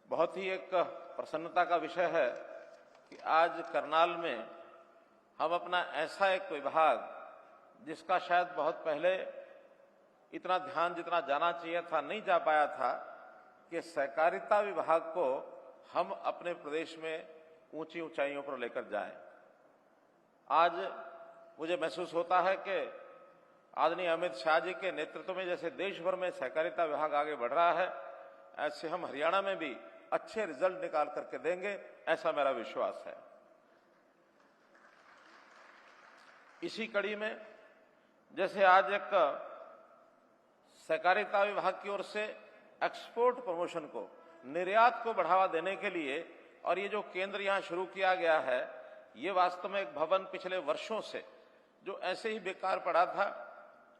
बहुत ही एक प्रसन्नता का विषय है कि आज करनाल में हम अपना ऐसा एक विभाग जिसका शायद बहुत पहले इतना ध्यान जितना जाना चाहिए था नहीं जा पाया था कि सहकारिता विभाग को हम अपने प्रदेश में ऊंची ऊंचाइयों पर लेकर जाएं। आज मुझे महसूस होता है कि आदरणीय अमित शाह जी के नेतृत्व में जैसे देश भर में सहकारिता विभाग आगे बढ़ रहा है, ऐसे हम हरियाणा में भी अच्छे रिजल्ट निकाल करके देंगे, ऐसा मेरा विश्वास है। इसी कड़ी में जैसे आज एक सहकारिता विभाग की ओर से एक्सपोर्ट प्रमोशन को, निर्यात को बढ़ावा देने के लिए और ये जो केंद्र यहां शुरू किया गया है, ये वास्तव में एक भवन पिछले वर्षों से जो ऐसे ही बेकार पड़ा था,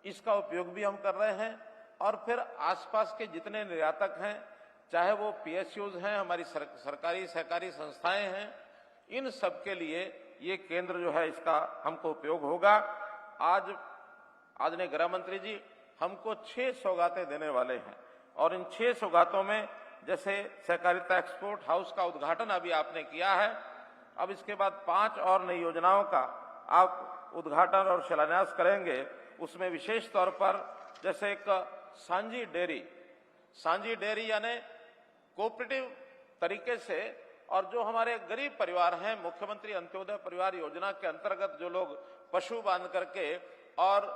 इसका उपयोग भी हम कर रहे हैं। और फिर आसपास के जितने निर्यातक हैं, चाहे वो पीएसयूज हैं, हमारी सरकारी सहकारी संस्थाएं हैं, इन सब के लिए ये केंद्र जो है इसका हमको उपयोग होगा। आज आदरणीय गृह मंत्री जी हमको 6 सौगातें देने वाले हैं और इन 6 सौगातों में जैसे सहकारिता एक्सपोर्ट हाउस का उद्घाटन अभी आपने किया है, अब इसके बाद 5 और नई योजनाओं का आप उद्घाटन और शिलान्यास करेंगे। उसमें विशेष तौर पर जैसे एक सांझी डेयरी यानी कोऑपरेटिव तरीके से, और जो हमारे गरीब परिवार हैं, मुख्यमंत्री अंत्योदय परिवार योजना के अंतर्गत जो लोग पशु बांध करके और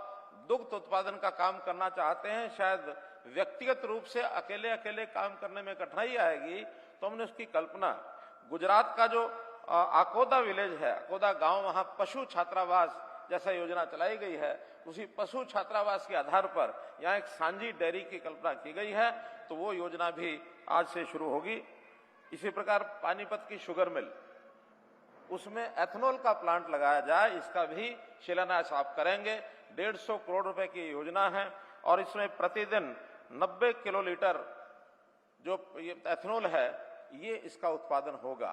दुग्ध उत्पादन का काम करना चाहते हैं, शायद व्यक्तिगत रूप से अकेले काम करने में कठिनाई आएगी, तो हमने उसकी कल्पना, गुजरात का जो आकोदा विलेज है, आकोदा गांव, वहां पशु छात्रावास जैसा योजना चलाई गई है, उसी पशु छात्रावास के आधार पर यहाँ एक सांझी डेयरी की कल्पना की गई है, तो वो योजना भी आज से शुरू होगी। इसी प्रकार पानीपत की शुगर मिल, उसमें एथेनॉल का प्लांट लगाया जाए, इसका भी शिलान्यास आप करेंगे। 150 करोड़ रुपए की योजना है और इसमें प्रतिदिन 90 किलोलीटर जो ये एथेनॉल है, ये इसका उत्पादन होगा।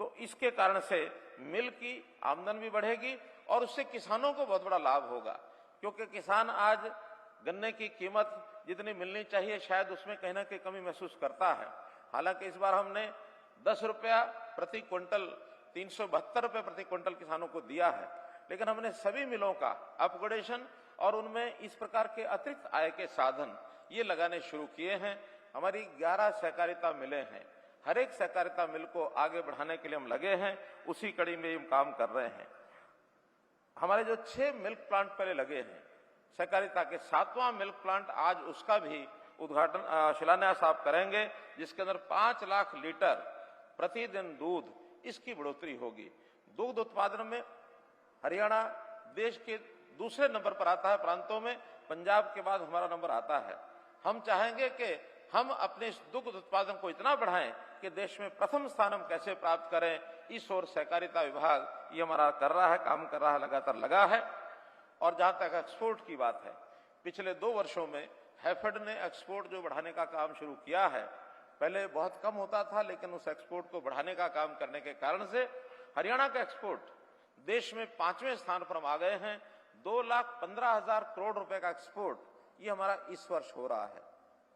तो इसके कारण से मिल की आमदन भी बढ़ेगी और उससे किसानों को बहुत बड़ा लाभ होगा, क्योंकि किसान आज गन्ने की कीमत जितनी मिलनी चाहिए शायद उसमें कहीं ना कहीं कमी महसूस करता है। हालांकि इस बार हमने 10 रुपया प्रति क्विंटल, 372 रुपये प्रति क्विंटल किसानों को दिया है, लेकिन हमने सभी मिलों का अपग्रेडेशन और उनमें इस प्रकार के अतिरिक्त आय के साधन ये लगाने शुरू किए हैं। हमारी 11 सहकारिता मिलें हैं, हर एक सहकारिता मिल को आगे बढ़ाने के लिए हम लगे हैं, उसी कड़ी में हम काम कर रहे हैं। हमारे जो 6 मिल्क प्लांट पहले लगे हैं सहकारिता के, 7वां मिल्क प्लांट आज उसका भी उद्घाटन शिलान्यास आप करेंगे, जिसके अंदर 5 लाख लीटर प्रतिदिन दूध इसकी बढ़ोतरी होगी। दुग्ध उत्पादन में हरियाणा देश के दूसरे नंबर पर आता है प्रांतों में, पंजाब के बाद हमारा नंबर आता है। हम चाहेंगे कि हम अपने इस दुग्ध उत्पादन को इतना बढ़ाएं कि देश में प्रथम स्थान हम कैसे प्राप्त करें, इस ओर सहकारिता विभाग ये हमारा कर रहा है, काम कर रहा है, लगातार लगा है। और जहां तक एक्सपोर्ट की बात है, पिछले 2 वर्षों में हैफेड ने एक्सपोर्ट जो बढ़ाने का काम शुरू किया है, पहले बहुत कम होता था, लेकिन उस एक्सपोर्ट को बढ़ाने का काम करने के कारण से हरियाणा का एक्सपोर्ट देश में 5वें स्थान पर हम आ गए हैं। 2,15,000 करोड़ रुपए का एक्सपोर्ट ये हमारा इस वर्ष हो रहा है।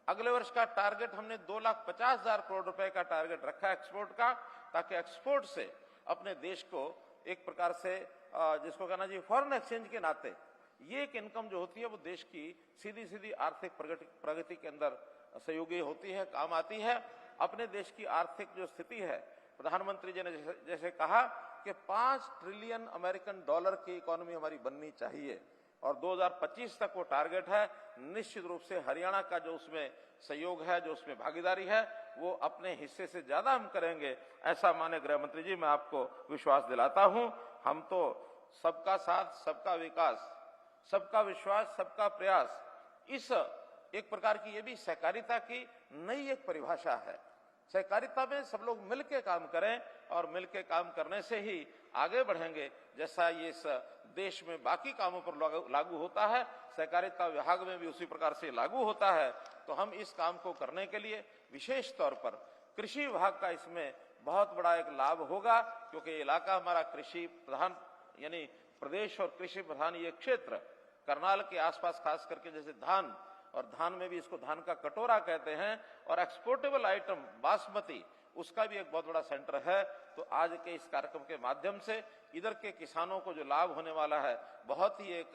अगले वर्ष का टारगेट हमने 2,50,000 करोड़ रुपए का टारगेट रखा है एक्सपोर्ट का, ताकि एक्सपोर्ट से अपने देश को एक प्रकार से जिसको कहना चाहिए फॉरेन एक्सचेंज के नाते ये एक इनकम जो होती है वो देश की सीधी आर्थिक प्रगति के अंदर सहयोगी होती है, काम आती है। अपने देश की आर्थिक जो स्थिति है, प्रधानमंत्री जी ने जैसे कहा कि 5 ट्रिलियन अमेरिकन डॉलर की इकोनॉमी हमारी बननी चाहिए और 2025 तक वो टारगेट है। निश्चित रूप से हरियाणा का जो उसमें सहयोग है, जो उसमें भागीदारी है, वो अपने हिस्से से ज्यादा हम करेंगे, ऐसा माननीय गृह मंत्री जी मैं आपको विश्वास दिलाता हूं। हम तो सबका साथ, सबका विकास, सबका विश्वास, सबका प्रयास, इस एक प्रकार की ये भी सहकारिता की नई एक परिभाषा है। सहकारिता में सब लोग मिलकर काम करें और मिलकर काम करने से ही आगे बढ़ेंगे। जैसा ये इस देश में बाकी कामों पर लागू होता है, सहकारिता विभाग में भी उसी प्रकार से लागू होता है। तो हम इस काम को करने के लिए विशेष तौर पर कृषि विभाग का इसमें बहुत बड़ा एक लाभ होगा, क्योंकि इलाका हमारा कृषि प्रधान यानी प्रदेश और कृषि प्रधान ये क्षेत्र करनाल के आसपास खास करके जैसे धान, और धान में भी इसको धान का कटोरा कहते हैं, और एक्सपोर्टेबल आइटम बासमती उसका भी एक बहुत बड़ा सेंटर है। तो आज के इस कार्यक्रम के माध्यम से इधर के किसानों को जो लाभ होने वाला है, बहुत ही एक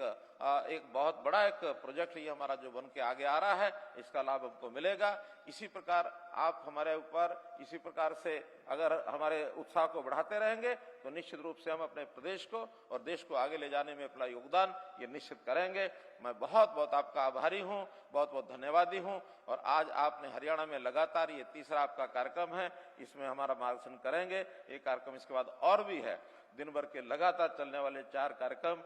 बहुत बड़ा एक प्रोजेक्ट ये हमारा जो बन के आगे आ रहा है, इसका लाभ हमको मिलेगा। इसी प्रकार आप हमारे ऊपर इसी प्रकार से अगर हमारे उत्साह को बढ़ाते रहेंगे तो निश्चित रूप से हम अपने प्रदेश को और देश को आगे ले जाने में अपना योगदान ये निश्चित करेंगे। मैं बहुत बहुत आपका आभारी हूँ, बहुत बहुत धन्यवादी हूँ। और आज आपने हरियाणा में लगातार ये तीसरा आपका कार्यक्रम है, इसमें हमारा मार्गदर्शन करेंगे। ये कार्यक्रम इसके बाद और भी है, दिन भर के लगातार चलने वाले 4 कार्यक्रम